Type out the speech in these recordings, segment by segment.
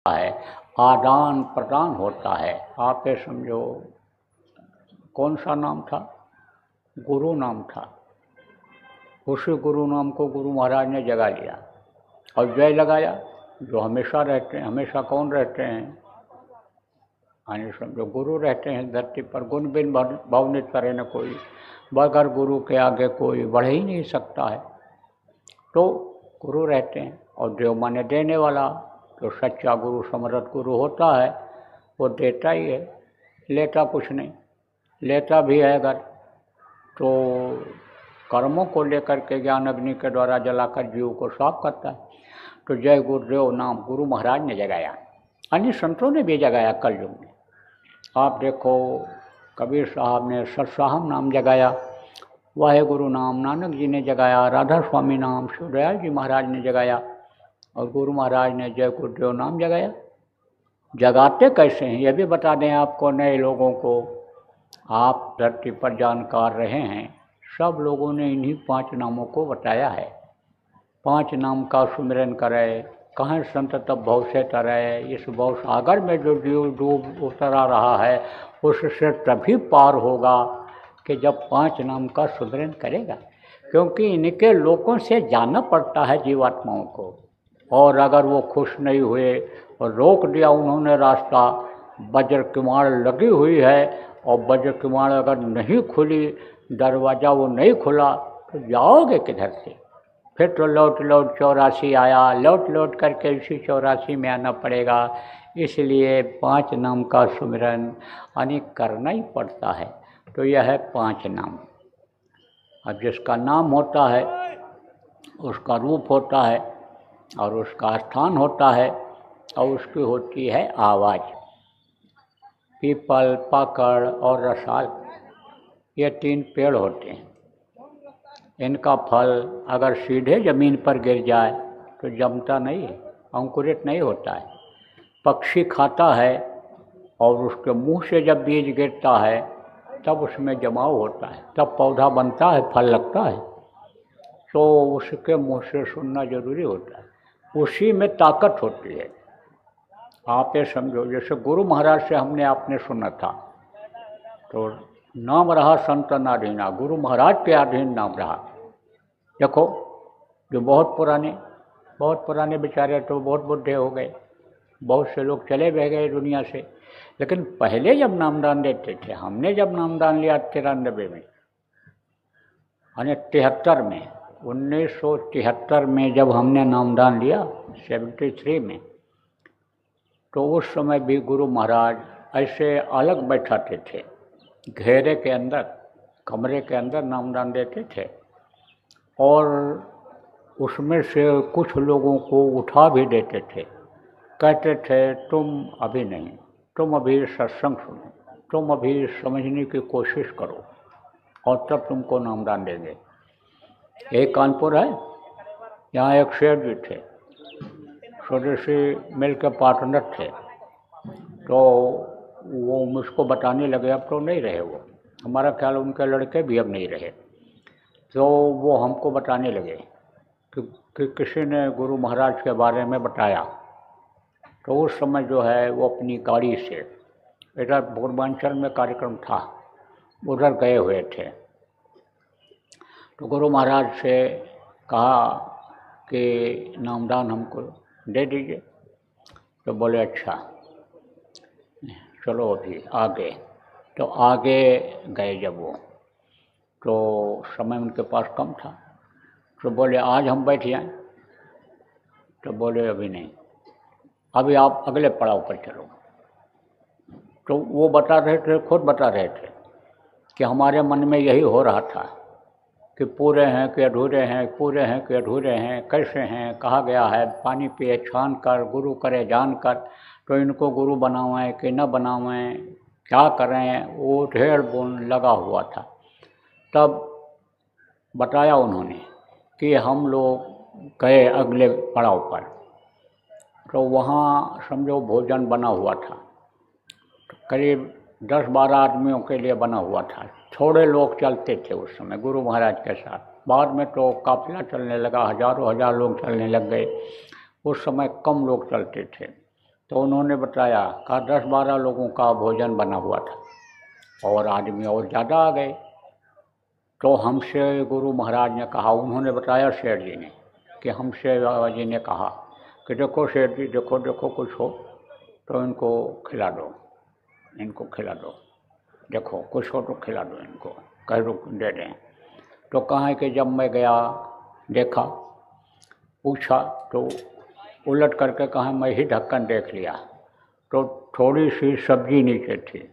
है, आदान प्रदान होता है। आप ये समझो, कौन सा नाम था? गुरु नाम था। उसी गुरु नाम को गुरु महाराज ने जगा लिया और जय लगाया। जो हमेशा रहते हैं, हमेशा कौन रहते हैं? यानी समझो गुरु रहते हैं धरती पर। गुण बिन भवनित करे न कोई, बगैर गुरु के आगे कोई बढ़ ही नहीं सकता है। तो गुरु रहते हैं, और देव माने देने वाला। तो सच्चा गुरु समर्थ गुरु होता है, वो देता ही है, लेता कुछ नहीं। लेता भी है अगर तो कर्मों को लेकर के ज्ञान अग्नि के द्वारा जलाकर जीव को साफ करता है। तो जय गुरुदेव नाम गुरु महाराज ने जगाया, अन्य संतों ने भी जगाया कलयुग में। आप देखो, कबीर साहब ने सत्साहम नाम जगाया, वाहे गुरु नाम नानक जी ने जगाया, राधा स्वामी नाम शिवदयाल जी महाराज ने जगाया, और गुरु महाराज ने जय गुरुदेव नाम जगाया। जगाते कैसे हैं ये भी बता दें आपको, नए लोगों को। आप धरती पर जानकार रहे हैं, सब लोगों ने इन्हीं 5 नामों को बताया है। 5 नाम का सुमिरन करे, कहाँ संत तब भव से तरे। इस भव सागर में जो जीव डूब उतरा रहा है, उससे तभी पार होगा कि जब 5 नाम का सुमिरन करेगा। क्योंकि इनके लोगों से जाना पड़ता है जीवात्माओं को, और अगर वो खुश नहीं हुए और रोक दिया उन्होंने रास्ता, वज्र किवाड़ लगी हुई है, और वज्र किवाड़ अगर नहीं खुली, दरवाज़ा वो नहीं खुला, तो जाओगे किधर से? फिर तो लौट लौट 84 आया, लौट लौट करके इसी 84 में आना पड़ेगा। इसलिए 5 नाम का सुमिरन यानी करना ही पड़ता है। तो यह है 5 नाम। अब जिसका नाम होता है उसका रूप होता है, और उसका स्थान होता है, और उसकी होती है आवाज़। पीपल, पाकड़ और रसाल, ये 3 पेड़ होते हैं। इनका फल अगर सीधे ज़मीन पर गिर जाए तो जमता नहीं है, अंकुरित नहीं होता है। पक्षी खाता है, और उसके मुंह से जब बीज गिरता है तब उसमें जमाव होता है, तब पौधा बनता है, फल लगता है। तो उसके मुंह से सुनना जरूरी होता है, उसी में ताकत होती है। आप ये समझो, जैसे गुरु महाराज से हमने आपने सुना था, तो नाम रहा संतन अधीना, गुरु महाराज के अधीन नाम रहा। देखो, जो बहुत पुराने बेचारे तो बहुत बुढ़े हो गए, बहुत से लोग चले बह गए दुनिया से। लेकिन पहले जब नामदान देते थे, हमने जब नामदान लिया 93 में, यानी 73 में, 1973 में जब हमने नामदान लिया, 73 में, तो उस समय भी गुरु महाराज ऐसे अलग बैठाते थे, घेरे के अंदर, कमरे के अंदर नामदान देते थे। और उसमें से कुछ लोगों को उठा भी देते थे, कहते थे तुम अभी नहीं, तुम अभी सत्संग सुनो, तुम अभी समझने की कोशिश करो, और तब तुमको नामदान देंगे। एक कानपुर है, यहाँ एक शेठ जी थे, स्वदेशी मिल के पार्टनर थे। तो वो मुझको बताने लगे, अब तो नहीं रहे वो, हमारा ख्याल उनके लड़के भी अब नहीं रहे। तो वो हमको बताने लगे कि किसी ने गुरु महाराज के बारे में बताया। तो उस समय जो है वो अपनी गाड़ी से, इधर पूर्वांचल में कार्यक्रम था, उधर गए हुए थे। तो गुरु महाराज से कहा कि नामदान हमको दे दीजिए। तो बोले अच्छा चलो अभी आगे। तो आगे गए जब वो, तो समय उनके पास कम था, तो बोले आज हम बैठ जाएं। तो बोले अभी नहीं, अभी आप अगले पड़ाव पर चलो। तो वो बता रहे थे, खुद बता रहे थे कि हमारे मन में यही हो रहा था कि पूरे हैं कि अधूरे हैं, पूरे हैं कि अधूरे हैं, कैसे हैं, कहा गया है पानी पिए छान कर, गुरु करे जान कर। तो इनको गुरु बनावें कि न बनावें, क्या करें, वो ढेर बोन लगा हुआ था। तब बताया उन्होंने कि हम लोग गए अगले पड़ाव पर, तो वहाँ समझो भोजन बना हुआ था, करीब 10-12 आदमियों के लिए बना हुआ था। थोड़े लोग चलते थे उस समय गुरु महाराज के साथ, बाद में तो काफिला चलने लगा, हजारों हजार लोग चलने लग गए। उस समय कम लोग चलते थे। तो उन्होंने बताया कहा 10-12 लोगों का भोजन बना हुआ था और आदमी और ज़्यादा आ गए। तो हमसे गुरु महाराज ने कहा, उन्होंने बताया सेठ जी ने कि हमसे बाबा जी ने कहा कि देखो सेठ जी, देखो देखो कुछ हो तो इनको खिला दो, इनको खिला दो, देखो कुछ हो तो खिला दो इनको, कह दो दे दें। तो कहाँ कि जब मैं गया देखा, पूछा तो उलट करके कहा मैं ही ढक्कन देख लिया तो थोड़ी सी सब्जी नीचे थी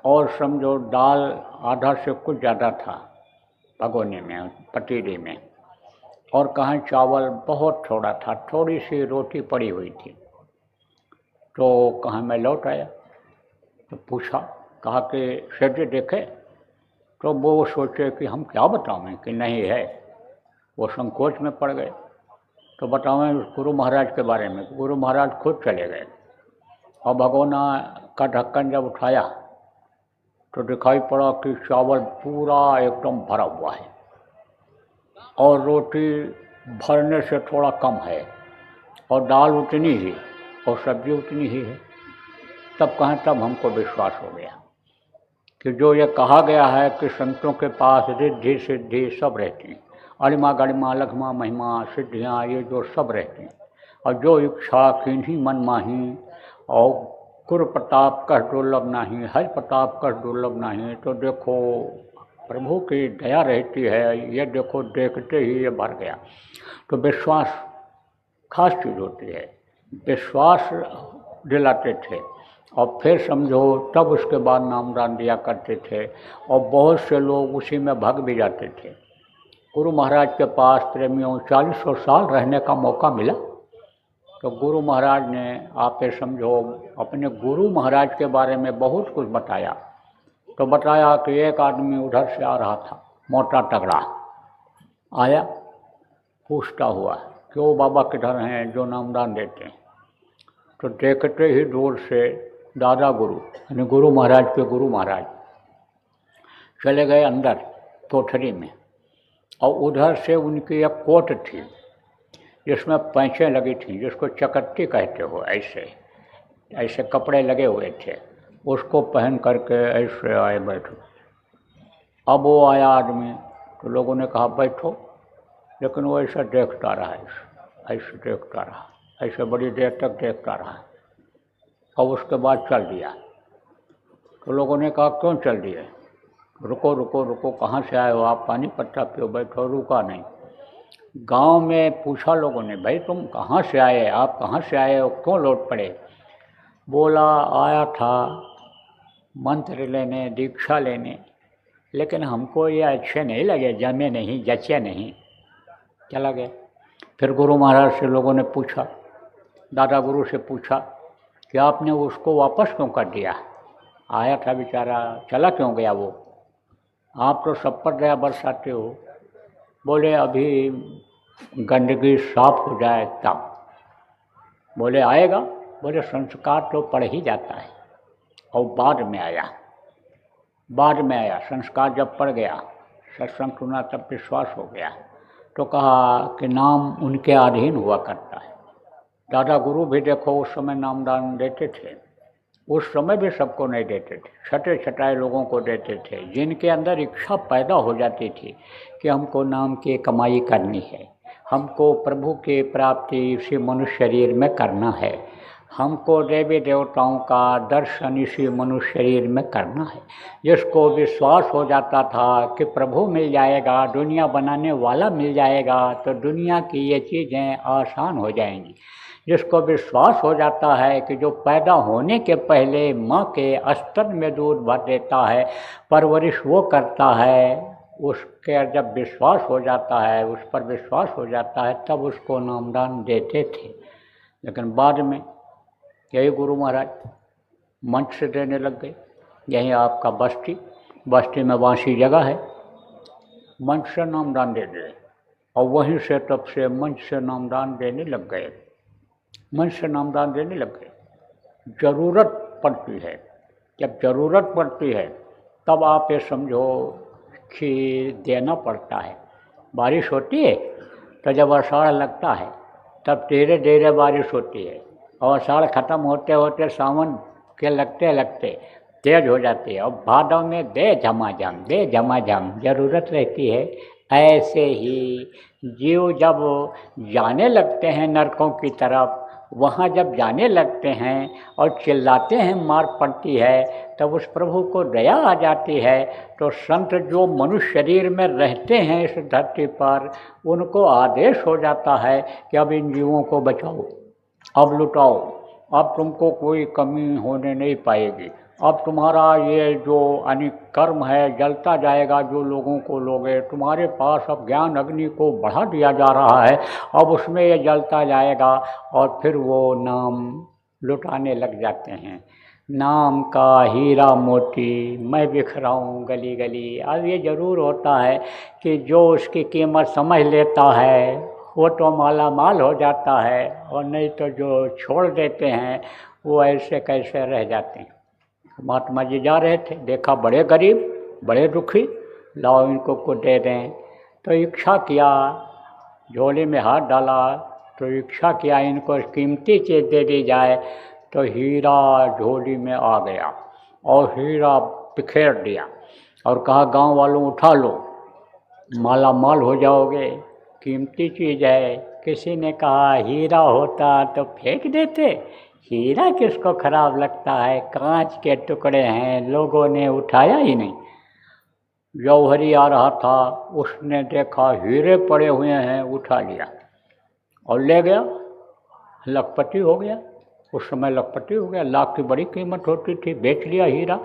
और समझो दाल आधा से कुछ ज़्यादा था भगोने में, पतीली में, और कहाँ चावल बहुत थोड़ा था, थोड़ी सी रोटी पड़ी हुई थी। तो कहाँ मैं लौट आया तो पूछा, कहा कि सेठ जी देखे? तो वो सोचे कि हम क्या बतावें कि नहीं है, वो संकोच में पड़ गए। तो बतावें गुरु महाराज के बारे में। गुरु महाराज खुद चले गए और भगोना का ढक्कन जब उठाया तो दिखाई पड़ा कि चावल पूरा एकदम भरा हुआ है और रोटी भरने से थोड़ा कम है और दाल उतनी ही और सब्जी उतनी ही है। तब हमको विश्वास हो गया कि जो ये कहा गया है कि संतों के पास रिद्धि सिद्धि सब रहती हैं, अणिमा गणिमा लघमा महिमा सिद्धियाँ ये जो सब रहती हैं, और जो इच्छा किन्हीं मन माही, और कुर प्रताप कर दुर्लभ नहीं, हर प्रताप कर दुर्लभ नहीं। तो देखो प्रभु की दया रहती है, ये देखो देखते ही ये भर गया। तो विश्वास खास चीज़ होती है, विश्वास दिलाते थे और फिर समझो तब उसके बाद नामदान दिया करते थे और बहुत से लोग उसी में भाग भी जाते थे। गुरु महाराज के पास प्रेमियों 40 साल रहने का मौका मिला। तो गुरु महाराज ने आप ये समझो अपने गुरु महाराज के बारे में बहुत कुछ बताया। तो बताया कि एक आदमी उधर से आ रहा था, मोटा तगड़ा आया, पूछता हुआ कि वो बाबा किधर हैं जो नामदान देते हैं। तो देखते ही दूर से दादा गुरु यानी गुरु महाराज के गुरु महाराज चले गए अंदर कोठरी में, और उधर से उनकी एक कोट थी जिसमें पैंचें लगी थी, जिसको चकट्टी कहते हो, ऐसे ऐसे कपड़े लगे हुए थे, उसको पहन करके ऐसे आए बैठो। अब वो आया आदमी तो लोगों ने कहा बैठो, लेकिन वो ऐसा देखता रहा, ऐसे देखता रहा, ऐसे बड़ी देर तक देखता रहा और उसके बाद चल दिया। तो लोगों ने कहा क्यों चल दिए? रुको रुको रुको, कहाँ से आए हो आप? पानी पत्ता पियो, बैठो। रुका नहीं। गांव में पूछा लोगों ने, भाई तुम कहाँ से आए, आप कहाँ से आए हो, क्यों लौट पड़े? बोला आया था मंत्र लेने, दीक्षा लेने, लेकिन हमको ये अच्छे नहीं लगे, जमे नहीं, जचे नहीं, चला गया। फिर गुरु महाराज से लोगों ने पूछा, दादा गुरु से पूछा कि आपने उसको वापस क्यों कर दिया? आया था बेचारा, चला क्यों गया वो? आप तो सब पर दया बरसाते हो। बोले अभी गंदगी साफ हो जाए तब। बोले आएगा? बोले संस्कार तो पड़ ही जाता है। और बाद में आया संस्कार जब पड़ गया, सत्संग सुना, तब विश्वास हो गया। तो कहा कि नाम उनके अधीन हुआ करता है। दादा गुरु भी देखो उस समय नामदान देते थे, उस समय भी सबको नहीं देते थे, छठे छटाए लोगों को देते थे, जिनके अंदर इच्छा पैदा हो जाती थी कि हमको नाम की कमाई करनी है, हमको प्रभु की प्राप्ति इसी मनुष्य शरीर में करना है, हमको देवी देवताओं का दर्शन इसी मनुष्य शरीर में करना है। जिसको विश्वास हो जाता था कि प्रभु मिल जाएगा, दुनिया बनाने वाला मिल जाएगा, तो दुनिया की ये चीज़ें आसान हो जाएंगी। जिसको विश्वास हो जाता है कि जो पैदा होने के पहले माँ के स्तन में दूध भर देता है, परवरिश वो करता है, उसके जब विश्वास हो जाता है, उस पर विश्वास हो जाता है, तब उसको नामदान देते थे। लेकिन बाद में यही गुरु महाराज मंच से देने लग गए। यहीं आपका बस्ती में वासी जगह है, मंच से नामदान दे दिए, और वहीं से तब से मंच से नामदान देने लग गए, मंच से नामदान देने लग गए। ज़रूरत पड़ती है, जब ज़रूरत पड़ती है तब आप ये समझो कि देना पड़ता है। बारिश होती है तो जब आषाढ़ लगता है तब धीरे धीरे बारिश होती है, और आषाढ़ खत्म होते होते सावन के लगते लगते तेज हो जाती है, और भादव में दे झमाझम ज़रूरत रहती है। ऐसे ही जीव जब जाने लगते हैं नरकों की तरफ, वहाँ जब जाने लगते हैं और चिल्लाते हैं मार पड़ती है, तब उस प्रभु को दया आ जाती है। तो संत जो मनुष्य शरीर में रहते हैं इस धरती पर, उनको आदेश हो जाता है कि अब इन जीवों को बचाओ, अब लुटाओ, अब तुमको कोई कमी होने नहीं पाएगी, अब तुम्हारा ये जो अनिकर्म है जलता जाएगा, जो लोगों को लोगे, तुम्हारे पास अब ज्ञान अग्नि को बढ़ा दिया जा रहा है, अब उसमें ये जलता जाएगा। और फिर वो नाम लुटाने लग जाते हैं। नाम का हीरा मोती मैं बिखराऊं गली गली। अब ये ज़रूर होता है कि जो उसकी कीमत समझ लेता है वो तो माला माल हो जाता है, और नहीं तो जो छोड़ देते हैं वो ऐसे कैसे रह जाते हैं। महात्मा जी जा रहे थे, देखा बड़े गरीब बड़े दुखी, लाओ इनको कुछ दे दें। तो इच्छा किया, झोले में हाथ डाला तो इच्छा किया इनको कीमती चीज़ दे दी जाए। तो हीरा झोली में आ गया और हीरा बिखेर दिया और कहा गांव वालों उठा लो, माला माल हो जाओगे, कीमती चीज़ है। किसी ने कहा हीरा होता तो फेंक देते, हीरा किसको खराब लगता है, कांच के टुकड़े हैं, लोगों ने उठाया ही नहीं। जौहरी आ रहा था, उसने देखा हीरे पड़े हुए हैं, उठा लिया और ले गया, लखपति हो गया। उस समय लखपति हो गया, लाख की बड़ी कीमत होती थी, बेच लिया हीरा।